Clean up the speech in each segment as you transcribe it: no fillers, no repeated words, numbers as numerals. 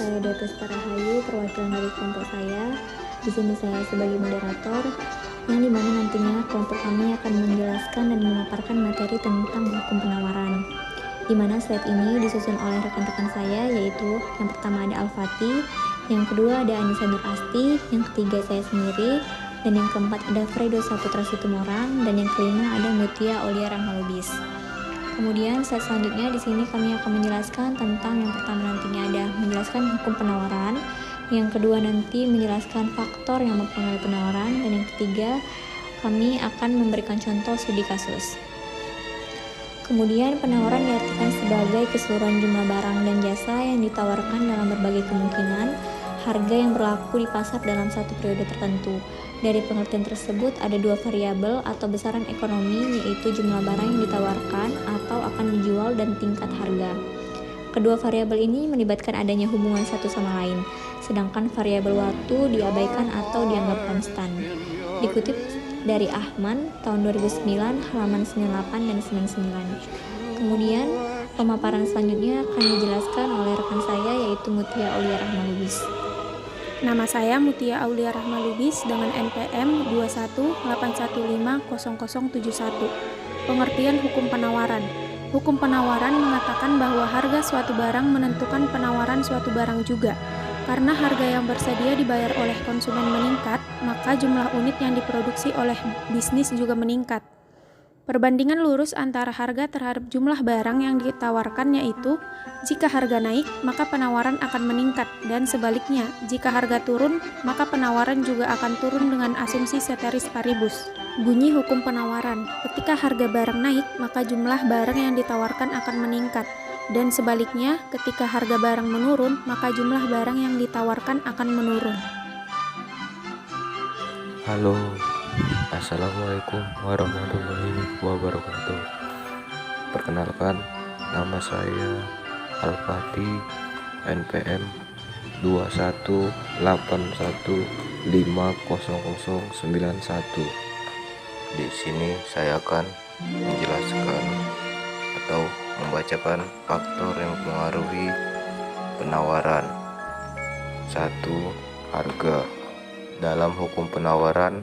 saya Depes Parahayu, perwakilan dari kelompok saya. Di sini saya sebagai moderator, yang dimana nantinya kelompok kami akan menjelaskan dan memaparkan materi tentang hukum penawaran. Di mana slide ini disusun oleh rekan-rekan saya, yaitu yang pertama ada Al-Fatih, yang kedua ada Anissa Nur Asti, yang ketiga saya sendiri, dan yang keempat ada Fredo Saputra Situmorang, dan yang kelima ada Mutia Aulia Rahmalubis. Kemudian slide selanjutnya di sini kami akan menjelaskan tentang yang pertama nantinya ada menjelaskan hukum penawaran, yang kedua nanti menjelaskan faktor yang mempengaruhi penawaran, dan yang ketiga kami akan memberikan contoh studi kasus. Kemudian penawaran diartikan sebagai keseluruhan jumlah barang dan jasa yang ditawarkan dalam berbagai kemungkinan harga yang berlaku di pasar dalam satu periode tertentu. Dari pengertian tersebut ada dua variabel atau besaran ekonomi, yaitu jumlah barang yang ditawarkan atau akan dijual dan tingkat harga. Kedua variabel ini melibatkan adanya hubungan satu sama lain, sedangkan variabel waktu diabaikan atau dianggap konstan. Dikutip dari Ahman tahun 2009 halaman 98 dan 99. Kemudian pemaparan selanjutnya akan dijelaskan oleh rekan saya, yaitu Mutia Aulia Rahmalubis. Nama saya Mutia Aulia Rahmalubis dengan NPM 218150071. Pengertian hukum penawaran. Hukum penawaran mengatakan bahwa harga suatu barang menentukan penawaran suatu barang juga. Karena harga yang bersedia dibayar oleh konsumen meningkat, maka jumlah unit yang diproduksi oleh bisnis juga meningkat. Perbandingan lurus antara harga terhadap jumlah barang yang ditawarkan yaitu, jika harga naik, maka penawaran akan meningkat, dan sebaliknya, jika harga turun, maka penawaran juga akan turun dengan asumsi ceteris paribus. Bunyi hukum penawaran, ketika harga barang naik, maka jumlah barang yang ditawarkan akan meningkat, dan sebaliknya, ketika harga barang menurun, maka jumlah barang yang ditawarkan akan menurun. Halo, Assalamualaikum warahmatullahi wabarakatuh. Perkenalkan, nama saya Al-Fatih, NPM 218150091. Di sini saya akan menjelaskan atau membacakan faktor yang mempengaruhi penawaran. 1. Harga. Dalam hukum penawaran,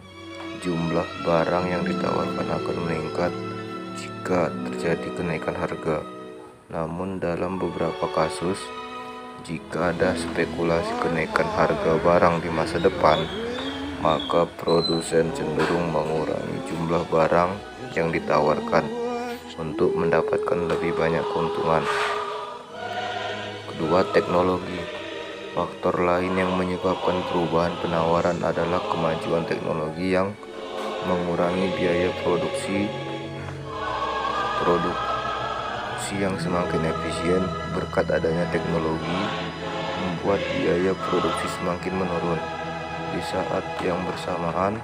jumlah barang yang ditawarkan akan meningkat jika terjadi kenaikan harga. Namun dalam beberapa kasus, jika ada spekulasi kenaikan harga barang di masa depan, maka produsen cenderung mengurangi jumlah barang yang ditawarkan untuk mendapatkan lebih banyak keuntungan. Kedua, teknologi. Faktor lain yang menyebabkan perubahan penawaran adalah kemajuan teknologi yang mengurangi biaya produksi yang semakin efisien. Berkat adanya teknologi, membuat biaya produksi semakin menurun. Di saat yang bersamaan,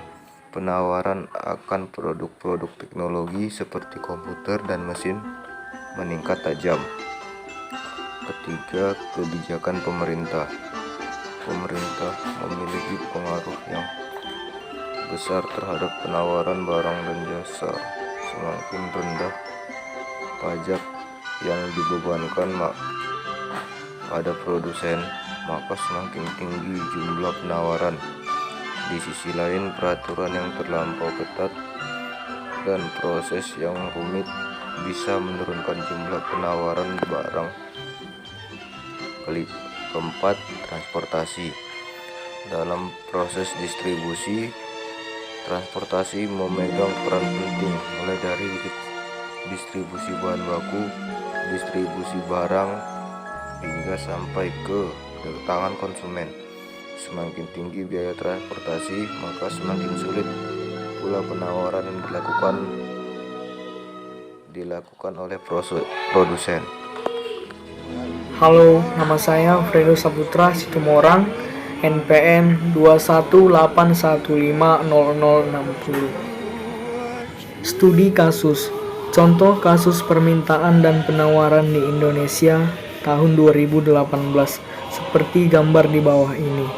penawaran akan produk-produk teknologi seperti komputer dan mesin meningkat tajam. Ketiga, kebijakan pemerintah. Pemerintah memiliki pengaruh yang besar terhadap penawaran barang dan jasa. Semakin rendah pajak yang dibebankan pada produsen, maka semakin tinggi jumlah penawaran. Di sisi lain, peraturan yang terlampau ketat dan proses yang rumit bisa menurunkan jumlah penawaran barang. Keempat, transportasi. Dalam proses distribusi, transportasi memegang peran penting, mulai dari distribusi bahan baku, distribusi barang, hingga sampai ke tangan konsumen. Semakin tinggi biaya transportasi, maka semakin sulit pula penawaran yang dilakukan oleh produsen. Halo, nama saya Fredo Saputra Situmorang, NPM 218150060. Studi kasus. Contoh kasus permintaan dan penawaran di Indonesia tahun 2018 seperti gambar di bawah ini.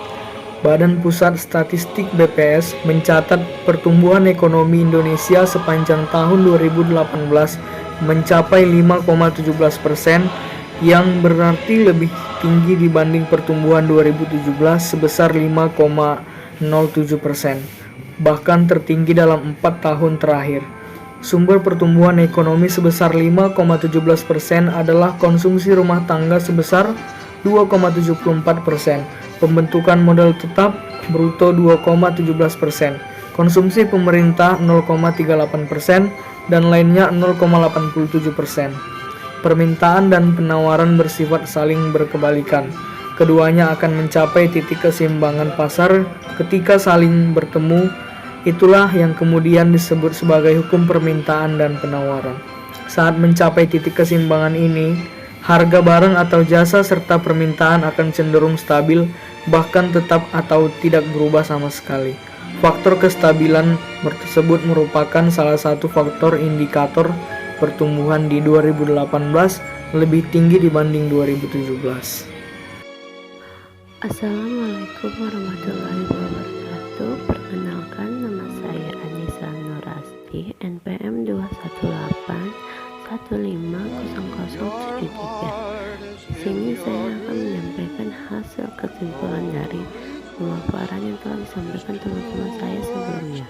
Badan Pusat Statistik BPS mencatat pertumbuhan ekonomi Indonesia sepanjang tahun 2018 mencapai 5,17%, yang berarti lebih tinggi dibanding pertumbuhan 2017 sebesar 5,07%, bahkan tertinggi dalam 4 tahun terakhir. Sumber pertumbuhan ekonomi sebesar 5,17% adalah konsumsi rumah tangga sebesar 2,74%, pembentukan modal tetap bruto 2,17%, konsumsi pemerintah 0,38%, dan lainnya 0,87%. Permintaan dan penawaran bersifat saling berkebalikan. Keduanya akan mencapai titik keseimbangan pasar ketika saling bertemu. Itulah yang kemudian disebut sebagai hukum permintaan dan penawaran. Saat mencapai titik keseimbangan ini, harga barang atau jasa serta permintaan akan cenderung stabil, bahkan tetap atau tidak berubah sama sekali. Faktor kestabilan tersebut merupakan salah satu faktor indikator pertumbuhan di 2018 lebih tinggi dibanding 2017. Assalamualaikum warahmatullahi wabarakatuh. Perkenalkan, nama saya Anissa Nurasti, NPM 218150073. Di sini saya akan menyampaikan hasil kesimpulan dari pemaparan yang telah disampaikan teman-teman saya sebelumnya.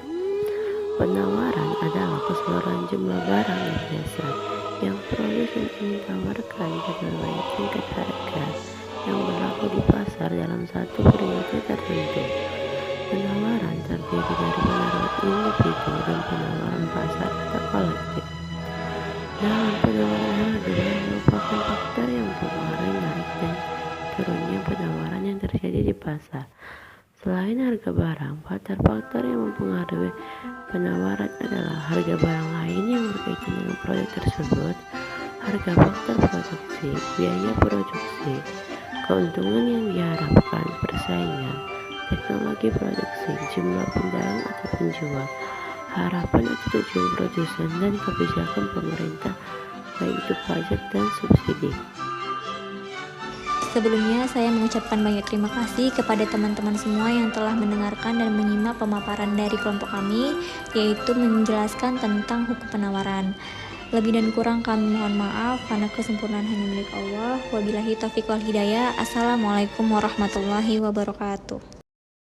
Penawaran adalah keseluruhan jumlah barang dan jasa yang produsen ingin tawarkan ke berbagai tingkat harga yang berlaku di pasar dalam satu periode tertentu. Penawaran terdiri dari penawaran individu dan penawaran pasar atau kolektif. Dalam penawaran harga barang merupakan faktor yang mempengaruhi naik dan turunnya penawaran yang terjadi di pasar. Selain harga barang, faktor-faktor yang mempengaruhi penawaran adalah harga barang lain yang berkaitan dengan produk tersebut, harga faktor produksi, biaya produksi, keuntungan yang diharapkan, persaingan, teknologi produksi, jumlah pendagang atau penjual, harapan atau tujuan produsen, dan kebijakan pemerintah, baik itu pajak dan subsidi. Sebelumnya, saya mengucapkan banyak terima kasih kepada teman-teman semua yang telah mendengarkan dan menyimak pemaparan dari kelompok kami, yaitu menjelaskan tentang hukum penawaran. Lebih dan kurang kami mohon maaf, karena kesempurnaan hanya milik Allah. Wabillahi taufiq wal hidayah. Assalamualaikum warahmatullahi wabarakatuh.